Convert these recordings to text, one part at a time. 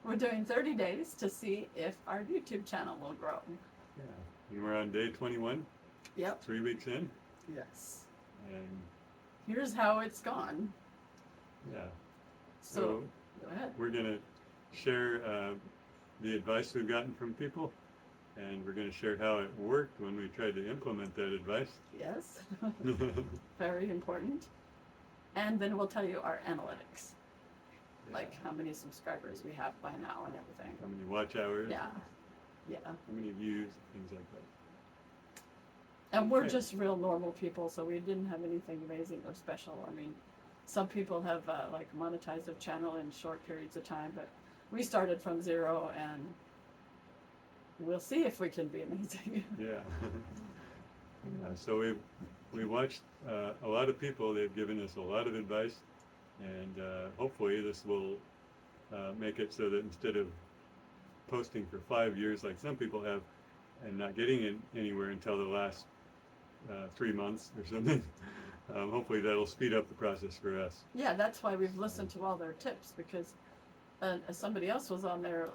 We're doing 30 days to see if our YouTube channel will grow. Yeah. And we're on day 21, Yep. 3 weeks in. Yes. And Here's how it's gone. yeah. So go ahead. We're going to share the advice we've gotten from people, and we're going to share how it worked when we tried to implement that advice. Yes. Very important. And then we'll tell you our analytics, like how many subscribers we have by now and everything. How many watch hours? Yeah. Yeah. How many views, things like that. And we're Okay. just real normal people, so we didn't have anything amazing or special. I mean, some people have like monetized their channel in short periods of time, but we started from zero, and we'll see if we can be amazing. Yeah. So we watched a lot of people. They've given us a lot of advice, and hopefully this will make it so that instead of posting for 5 years like some people have and not getting it anywhere until the last 3 months or something, hopefully that'll speed up the process for us. Yeah, that's why we've listened to all their tips, because somebody else was on there,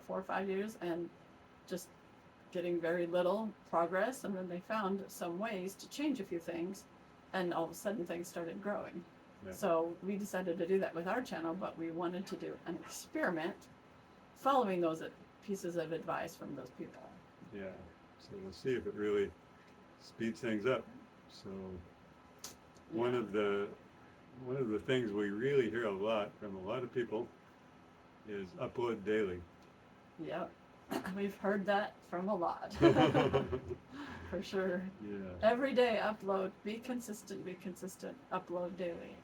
4 or 5 years, and just getting very little progress, and then they found some ways to change a few things, and all of a sudden things started growing. Yeah. So we decided to do that with our channel, but we wanted to do an experiment following those pieces of advice from those people. Yeah. So we'll see if it really speeds things up. So one of the things we really hear a lot from a lot of people is upload daily. Yep. We've heard that from a lot. For sure. Yeah. Every day upload, be consistent, upload daily.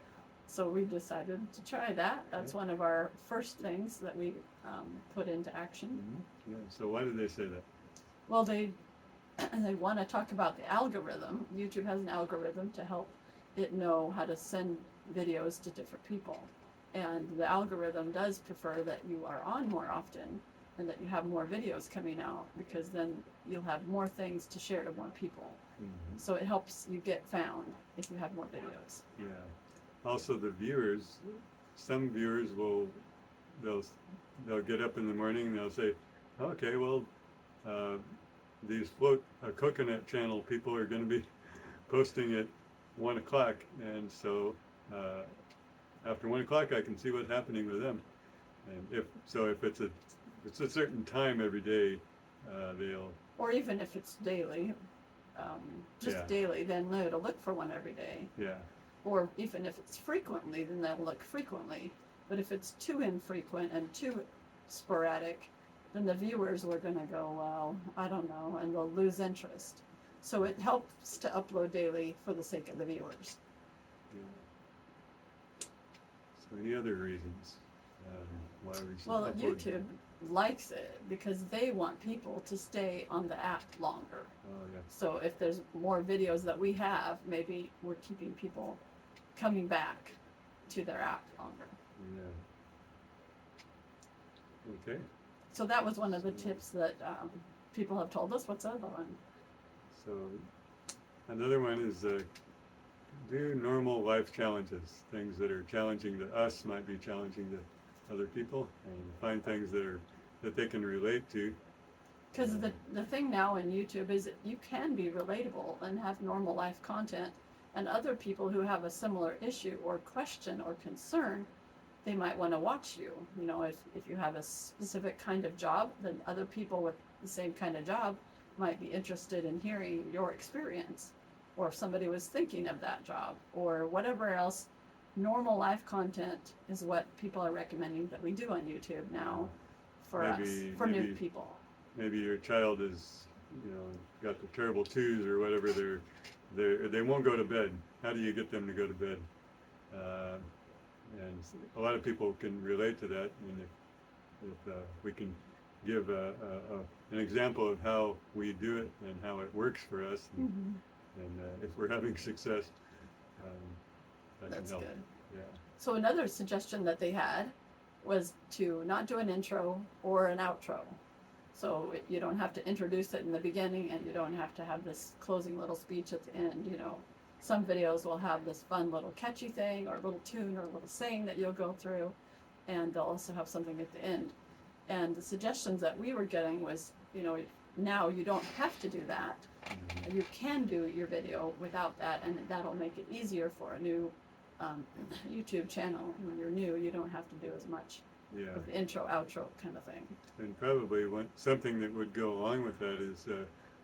So we decided to try that. That's one of our first things that we put into action. Mm-hmm. Yeah. So why did they say that? Well, they want to talk about the algorithm. YouTube has an algorithm to help it know how to send videos to different people. And the algorithm does prefer that you are on more often and that you have more videos coming out, because then you'll have more things to share to more people. Mm-hmm. So it helps you get found if you have more videos. Yeah. Also, the viewers. Some viewers they'll get up in the morning and they'll say, "Okay, well, these float a coconut channel people are going to be posting at 1 o'clock, and so after 1 o'clock I can see what's happening with them." And if it's a certain time every day, they'll. Or even if it's daily, Yeah. daily, then it'll look for one every day. Yeah. Or even if it's frequently, then they'll look frequently. But if it's too infrequent and too sporadic, then the viewers are going to go, well, I don't know, and they'll lose interest. So it helps to upload daily for the sake of the viewers. Yeah. So any other reasons why we should Well, upload? YouTube likes it because they want people to stay on the app longer. Oh yeah. So if there's more videos that we have, maybe we're keeping people coming back to their app longer. Yeah. Okay. So that was one of the tips that people have told us. What's the other one? So another one is do normal life challenges. Things that are challenging to us might be challenging to other people, and find things that they can relate to. Because the thing now in YouTube is that you can be relatable and have normal life content, and other people who have a similar issue or question or concern, they might want to watch you. If you have a specific kind of job, then other people with the same kind of job might be interested in hearing your experience, or if somebody was thinking of that job, or whatever else. Normal life content is what people are recommending that we do on YouTube now for new people. Maybe your child is, got the terrible twos or whatever. They won't go to bed. How do you get them to go to bed? And a lot of people can relate to that. And if we can give an example of how we do it and how it works for us, and if we're having success, that That's can help. good. Yeah. So another suggestion that they had was to not do an intro or an outro. So you don't have to introduce it in the beginning, and you don't have to have this closing little speech at the end. Some videos will have this fun little catchy thing or a little tune or a little saying that you'll go through, and they'll also have something at the end. And the suggestions that we were getting was, now you don't have to do that. You can do your video without that, and that'll make it easier for a new YouTube channel. When you're new, you don't have to do as much of the intro, outro kind of thing. And probably something that would go along with that is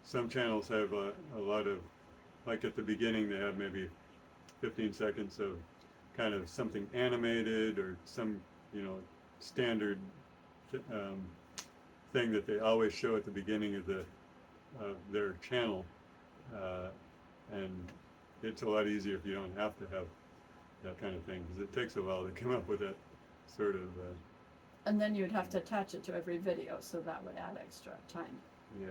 some channels have a lot of, like at the beginning, they have maybe 15 seconds of kind of something animated or some, standard thing that they always show at the beginning of their channel. And it's a lot easier if you don't have to have that kind of thing, because it takes a while to come up with that sort of. And then you'd have to attach it to every video, so that would add extra time. Yeah.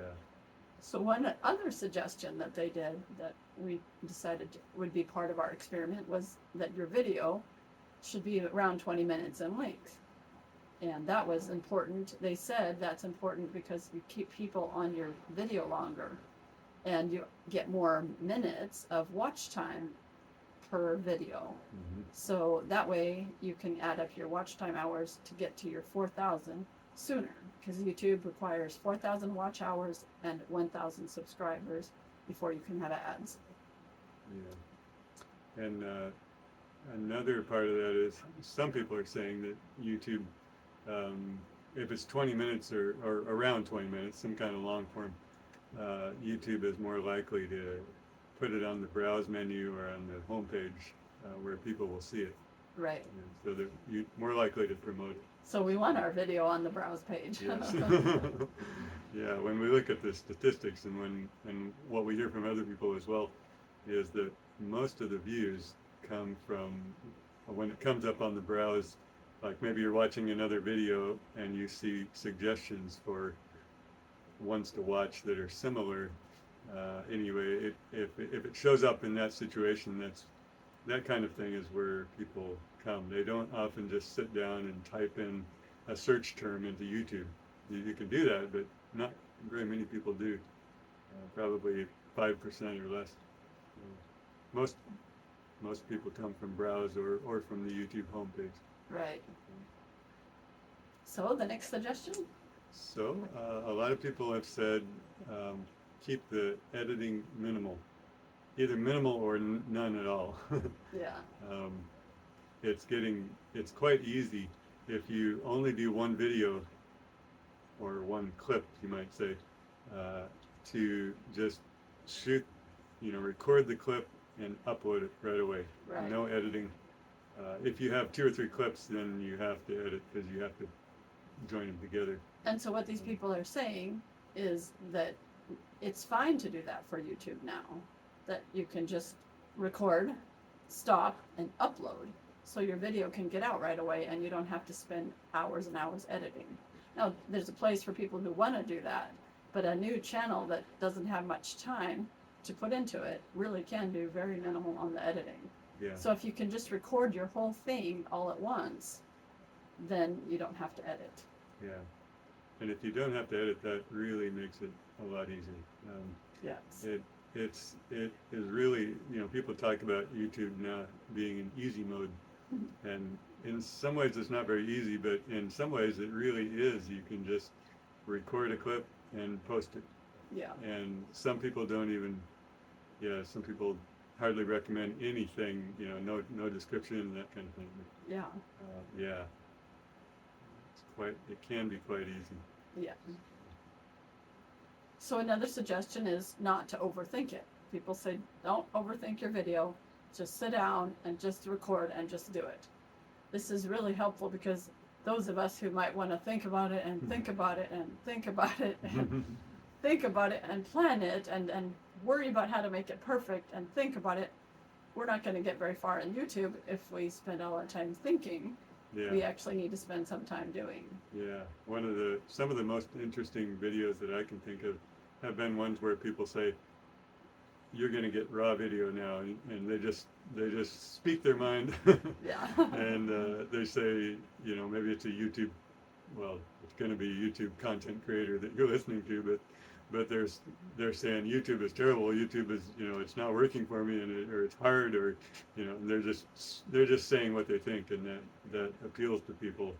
So one other suggestion that they did that we decided would be part of our experiment was that your video should be around 20 minutes in length. And that was important. They said that's important because you keep people on your video longer and you get more minutes of watch time per video. So that way you can add up your watch time hours to get to your 4,000 sooner, because YouTube requires 4,000 watch hours and 1,000 subscribers before you can have ads. Yeah. And another part of that is some people are saying that YouTube, if it's 20 minutes or around 20 minutes, some kind of long form, YouTube is more likely to put it on the browse menu or on the homepage where people will see it. Right. So they're more likely to promote it. So we want our video on the browse page. Yes. Yeah, when we look at the statistics and what we hear from other people as well, is that most of the views come from when it comes up on the browse. Like maybe you're watching another video and you see suggestions for ones to watch that are similar. Anyway, if it shows up in that situation, that kind of thing is where people come. They don't often just sit down and type in a search term into YouTube. You can do that, but not very many people do. Probably 5% or less. Most people come from browse or from the YouTube homepage. Right. So the next suggestion? So a lot of people have said keep the editing minimal, either minimal or none at all. Yeah. It's quite easy if you only do one video or one clip, you might say, to just shoot, record the clip and upload it right away. Right. No editing. If you have 2 or 3 clips, then you have to edit because you have to join them together. And so what these people are saying is that it's fine to do that for YouTube now, that you can just record, stop, and upload, so your video can get out right away and you don't have to spend hours and hours editing. Now, there's a place for people who want to do that, but a new channel that doesn't have much time to put into it really can do very minimal on the editing. Yeah. So if you can just record your whole thing all at once, then you don't have to edit. Yeah. And if you don't have to edit, that really makes it a lot easier. Yes. It is really, people talk about YouTube now being in easy mode, and in some ways it's not very easy, but in some ways it really is. You can just record a clip and post it. Yeah. And some people don't even, some people hardly recommend anything, no description, that kind of thing. Yeah. Yeah. It can be quite easy. Yeah. So another suggestion is not to overthink it. People say, don't overthink your video. Just sit down and just record and just do it. This is really helpful because those of us who might want to think about it and think about it and think about it and think about it and plan it and worry about how to make it perfect and think about it, we're not going to get very far in YouTube if we spend all our time thinking. Yeah. We actually need to spend some time doing. Yeah, some of the most interesting videos that I can think of have been ones where people say, "You're going to get raw video now," and they just speak their mind. Yeah. And they say, maybe it's a YouTube, well, it's going to be a YouTube content creator that you're listening to, but they're saying YouTube is terrible. YouTube is, it's not working for me, or it's hard, or, and they're just saying what they think, and that appeals to people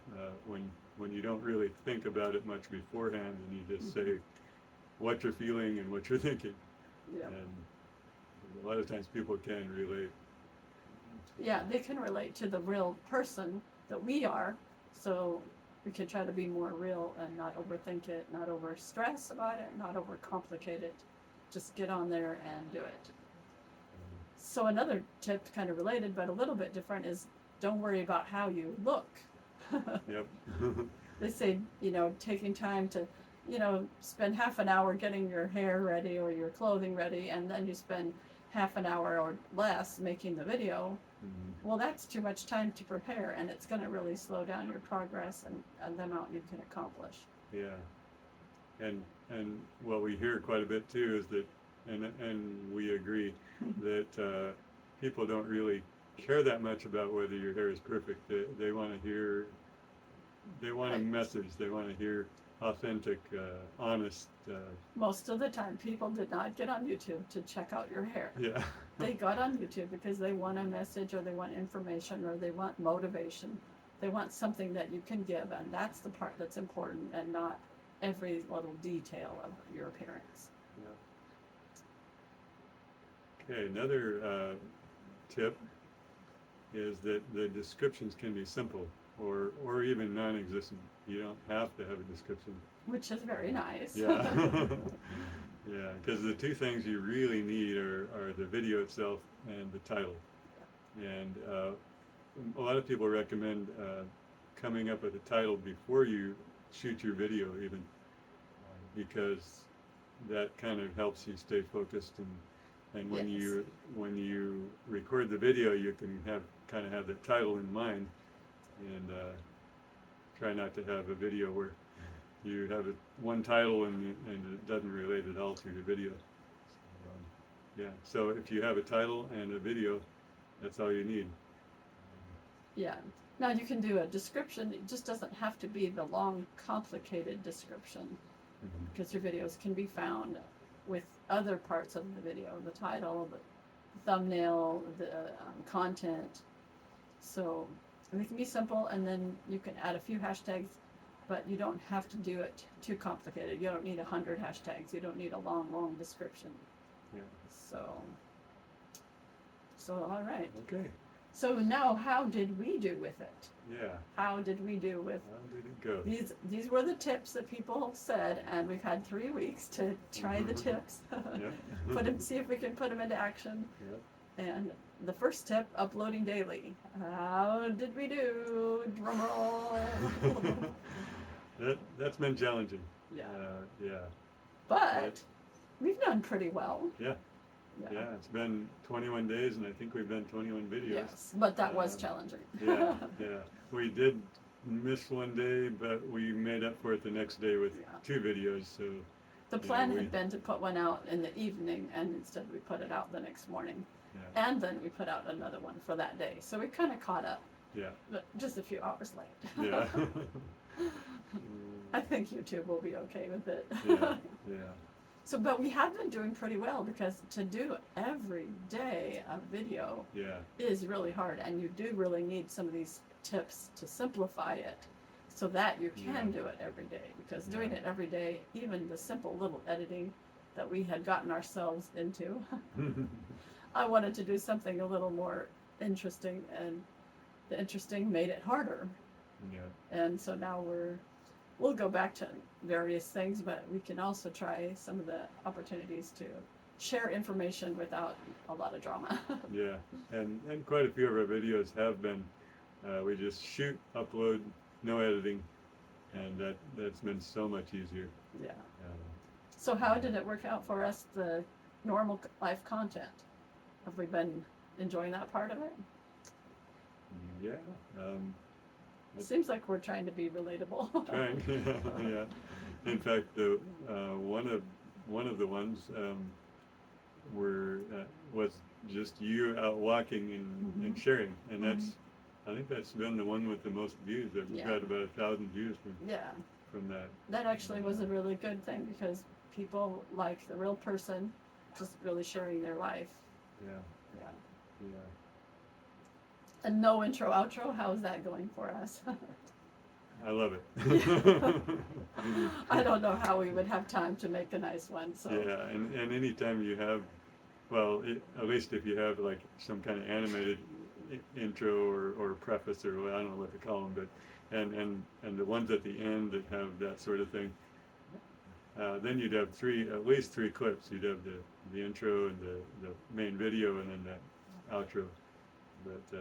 when when you don't really think about it much beforehand, and you just say what you're feeling and what you're thinking. Yeah. And a lot of times people can relate. Yeah, they can relate to the real person that we are, so we can try to be more real and not overthink it, not over stress about it, not overcomplicate it. Just get on there and do it. So another tip, kind of related but a little bit different, is don't worry about how you look. Yep. They say, taking time to, spend half an hour getting your hair ready or your clothing ready, and then you spend half an hour or less making the video. Well, that's too much time to prepare, and it's going to really slow down your progress and the amount you can accomplish. Yeah. And what we hear quite a bit too is that, and we agree that people don't really care that much about whether your hair is perfect. They want to hear, they want a Right. message. They want to hear authentic, honest. Most of the time, people did not get on YouTube to check out your hair. Yeah. They got on YouTube because they want a message, or they want information, or they want motivation. They want something that you can give, and that's the part that's important, and not every little detail of your appearance. Okay, another tip is that the descriptions can be simple or even non-existent. You don't have to have a description. Which is very nice. Yeah. Yeah, because the two things you really need are the video itself and the title. And a lot of people recommend coming up with a title before you shoot your video even, because that kind of helps you stay focused, and when Yes. you record the video, you can have the title in mind, and try not to have a video where you have one title and it doesn't relate at all to the video. Yeah, so if you have a title and a video, that's all you need. Yeah. Now you can do a description. It just doesn't have to be the long, complicated description, because your videos can be found with other parts of the video, the title, the thumbnail, the content. So they can be simple, and then you can add a few hashtags, but you don't have to do it too complicated. You don't need 100 hashtags. You don't need a long description. Yeah. So all right. Okay. So now, how did we do with it? Yeah. How did we do with How did it go? these were the tips that people said, and we've had 3 weeks to try the tips. Yep. See if we can put them into action. Yep. And the first tip, uploading daily. How did we do? Drum roll. That's been challenging. Yeah. Yeah. But we've done pretty well. Yeah. Yeah. It's been 21 days, and I think we've done 21 videos. Yes, but that was challenging. Yeah. Yeah. We did miss one day, but we made up for it the next day with 2 videos. So The plan had been to put one out in the evening, and instead we put it out the next morning. yeah. And then we put out another one for that day. So we kind of caught up, Yeah. but just a few hours late. Yeah. I think YouTube will be okay with it. Yeah. Yeah. So, but we have been doing pretty well, because to do every day a video Yeah. is really hard, and you do really need some of these tips to simplify it so that you can do it every day, because doing it every day, even the simple little editing that we had gotten ourselves into, I wanted to do something a little more interesting, and the interesting made it harder. Yeah. And so now we'll go back to various things, but we can also try some of the opportunities to share information without a lot of drama. Yeah, and quite a few of our videos have been, we just shoot, upload, no editing, and that's been so much easier. Yeah. So how did it work out for us, the normal life content? Have we been enjoying that part of it? Yeah, It seems like we're trying to be relatable. trying. Yeah. In fact, the one of the ones was just you out walking and sharing, and I think that's been the one with the most views. We've got about 1,000 views from that. That actually was a really good thing, because people like the real person just really sharing their life. Yeah. Yeah. Yeah. And no intro outro, how is that going for us? I love it. I don't know how we would have time to make a nice one, so. Yeah, and anytime you have, well, at least if you have like some kind of animated intro or preface or I don't know what to call them, but and the ones at the end that have that sort of thing, then you'd have at least three clips. You'd have the intro and the main video and then that outro. But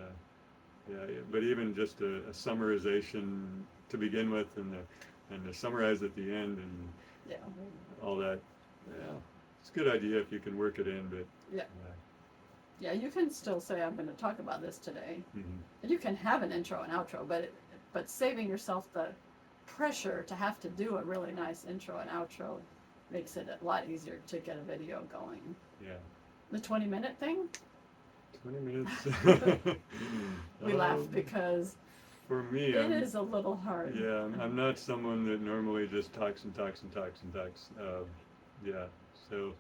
but even just a summarization to begin with and the summarize at the end and Yeah, all that. Yeah, it's a good idea if you can work it in, but yeah, yeah, you can still say, I'm gonna talk about this today. mhm. And you can have an intro and outro, but saving yourself the pressure to have to do a really nice intro and outro makes it a lot easier to get a video going. Yeah, The 20-minute thing, 20 minutes. we laugh Um, because For me, it is a little hard. yeah, I'm not someone that normally just talks and talks and talks and talks. Yeah, so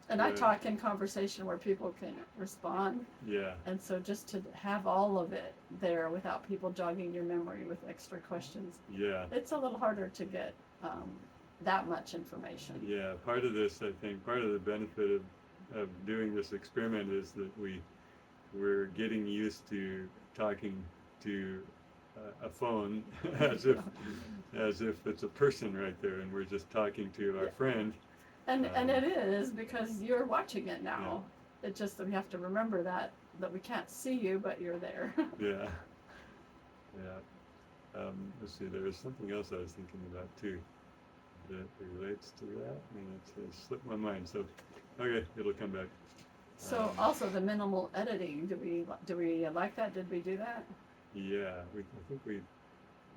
And I yeah. talk in conversation where people can respond. yeah, And so just to have all of it there without people jogging your memory with extra questions, yeah, it's a little harder to get that much information. yeah. Part of this, I think, part of the benefit of doing this experiment is that we're getting used to talking to a phone as if it's a person right there, and we're just talking to our Yeah. friend. And it is because you're watching it now. It's just that we have to remember that we can't see you, but you're there. Yeah, yeah. Let's see. There was something else I was thinking about too that relates to that, and it's slipped my mind. So, okay, it'll come back. So also the minimal editing, do we like that? Did we do that? Yeah, I think we.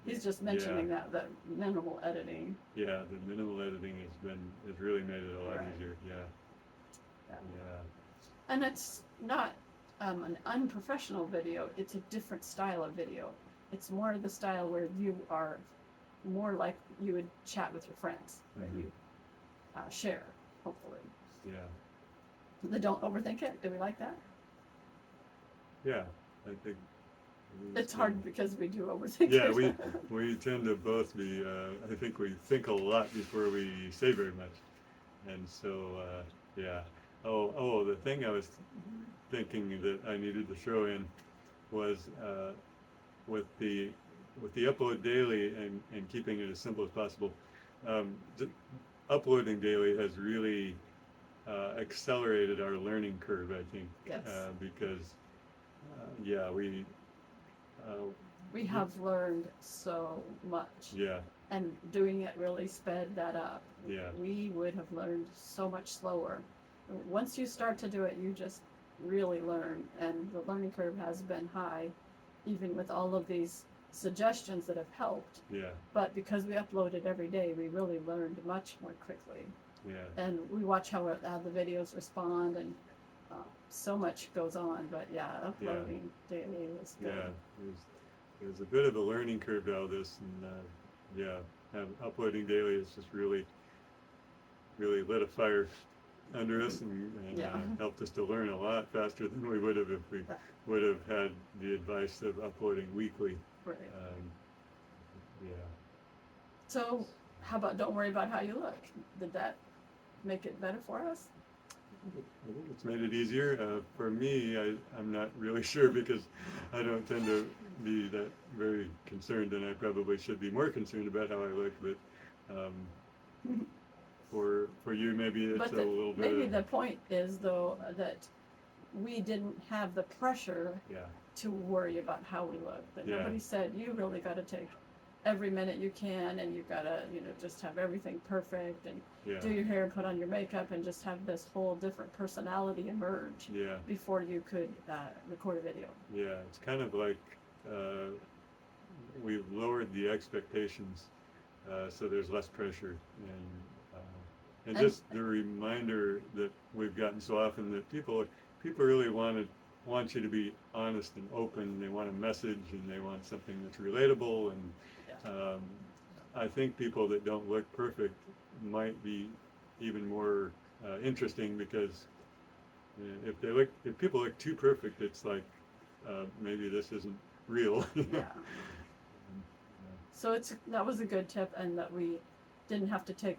He's just mentioning that the minimal editing. Yeah, the minimal editing has really made it a lot Right. easier. Yeah, Yeah. yeah, And it's not an unprofessional video, it's a different style of video. It's more the style where you are more like you would chat with your friends, that Mhm. you share, hopefully. yeah, They don't overthink it. Do we like that? yeah. I think. It's hard because we do overthink Yeah, it. we tend to both be. I think we think a lot before we say very much, and so yeah. Oh, the thing I was thinking that I needed to throw in was with the upload daily and keeping it as simple as possible. Um, Uploading daily has really accelerated our learning curve, I think, Yes. because yeah, We have learned so much, yeah, and doing it really sped that up. yeah, We would have learned so much slower. Once you start to do it, you just really learn, and the learning curve has been high, even with all of these suggestions that have helped. yeah, But because we upload it every day, we really learned much more quickly. yeah, And we watch how the videos respond, and so much goes on. But yeah, uploading daily was good. yeah. There's a bit of a learning curve to all this, and yeah, uploading daily has just really lit a fire under us and Yeah. helped us to learn a lot faster than we would have if we would have had the advice of uploading weekly. Right. Yeah. So how about don't worry about how you look? Did that make it better for us? I think it's made it easier. For me, I'm not really sure because I don't tend to be that very concerned, and I probably should be more concerned about how I look. But for you, maybe it's But a little bit. maybe the point is though that we didn't have the pressure Yeah, to worry about how we look. That Yeah. nobody said you really got to take every minute you can, and you've got to just have everything perfect and yeah, do your hair and put on your makeup and just have this whole different personality emerge yeah, before you could record a video. yeah. It's kind of like we've lowered the expectations, so there's less pressure, and And- just the reminder that we've gotten so often that people really want you to be honest and open. They want a message and they want something that's relatable. And I think people that don't look perfect might be even more interesting because if people look too perfect, it's like maybe this isn't real. Yeah. So that was a good tip, and that we didn't have to take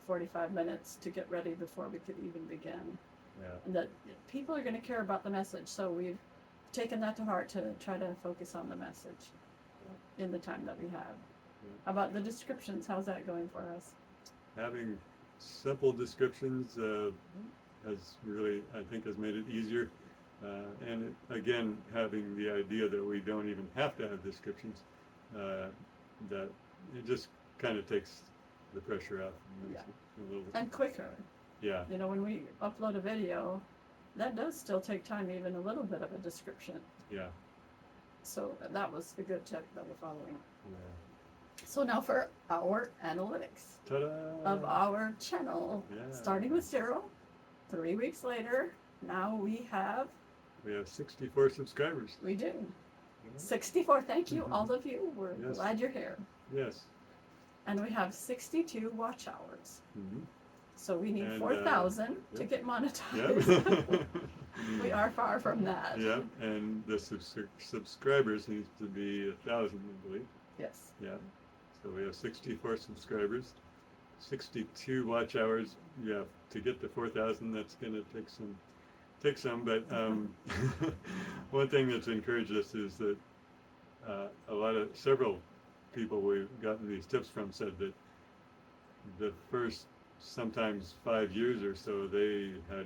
45 minutes to get ready before we could even begin. Yeah. And that people are going to care about the message, so we've taken that to heart to try to focus on the message in the time that we have. Yeah. How about the descriptions? How's that going for us? Having simple descriptions has really, I think, has made it easier. And again, having the idea that we don't even have to have descriptions, that it just kind of takes the pressure out. Yeah. A little bit. And quicker. Yeah. When we upload a video, that does still take time, even a little bit of a description. Yeah. So that was a good tip that we're following. Yeah. So now for our analytics Ta-da! of our channel, Yeah. starting with 0, 3 weeks later, now we have 64 subscribers. We do. Yeah. 64. Thank you, all of you. We're Yes. glad you're here. Yes. And we have 62 watch hours. Mm-hmm. So we need And, 4,000 to yep. get monetized. Yep. We are far from that. Yep. And the subscribers needs to be 1,000, I believe. Yes. Yeah. So we have 64 subscribers, 62 watch hours. Yeah. To get to 4,000, that's going to take some. But one thing that's encouraged us is that several people we've gotten these tips from said that the first sometimes 5 years or so they had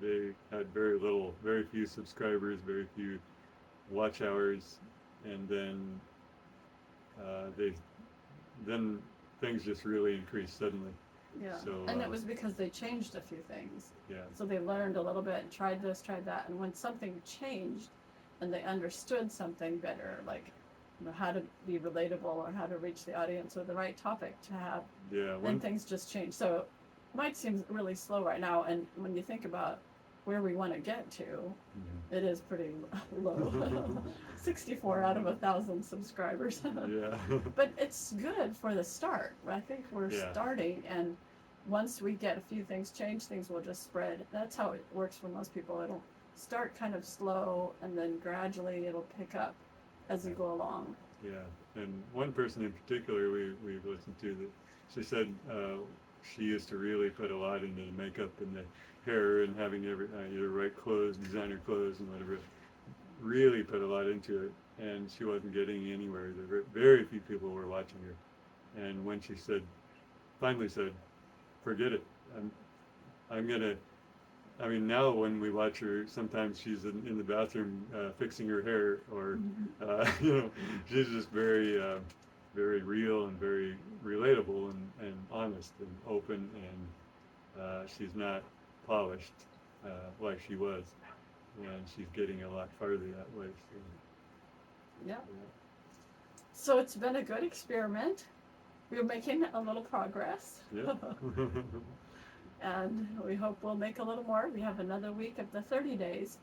very few subscribers, very few watch hours, and then then things just really increased suddenly. Yeah. So, And it was because they changed a few things. Yeah. So they learned a little bit, tried this, tried that, and when something changed and they understood something better, like how to be relatable or how to reach the audience or the right topic to have, Yeah. then things just change. So it might seem really slow right now, and when you think about where we want to get to, it is pretty low. 64 out of 1,000 subscribers. Yeah. But it's good for the start. I think we're Yeah. starting, and once we get a few things changed, things will just spread. That's how it works for most people. It'll start kind of slow, and then gradually it'll pick up as you go along. Yeah, and one person in particular we've listened to, that she said she used to really put a lot into the makeup and the hair and having the right clothes, designer clothes and whatever. Really put a lot into it, and she wasn't getting anywhere. There were very few people were watching her, and when she finally said, "Forget it. I'm gonna." I mean, now when we watch her, sometimes she's in the bathroom fixing her hair, or she's just very, very real and very relatable and honest and open, and she's not polished like she was, and she's getting a lot farther that way. So, Yeah. So it's been a good experiment. We're making a little progress. yeah. And we hope we'll make a little more. We have another week of the 30 days,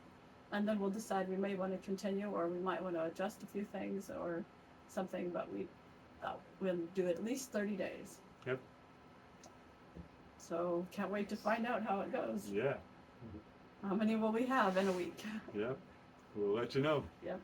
and then we'll decide we may want to continue, or we might want to adjust a few things or something, but we'll do at least 30 days. Yep. So can't wait to find out how it goes. Yeah. How many will we have in a week? Yeah. We'll let you know. Yep.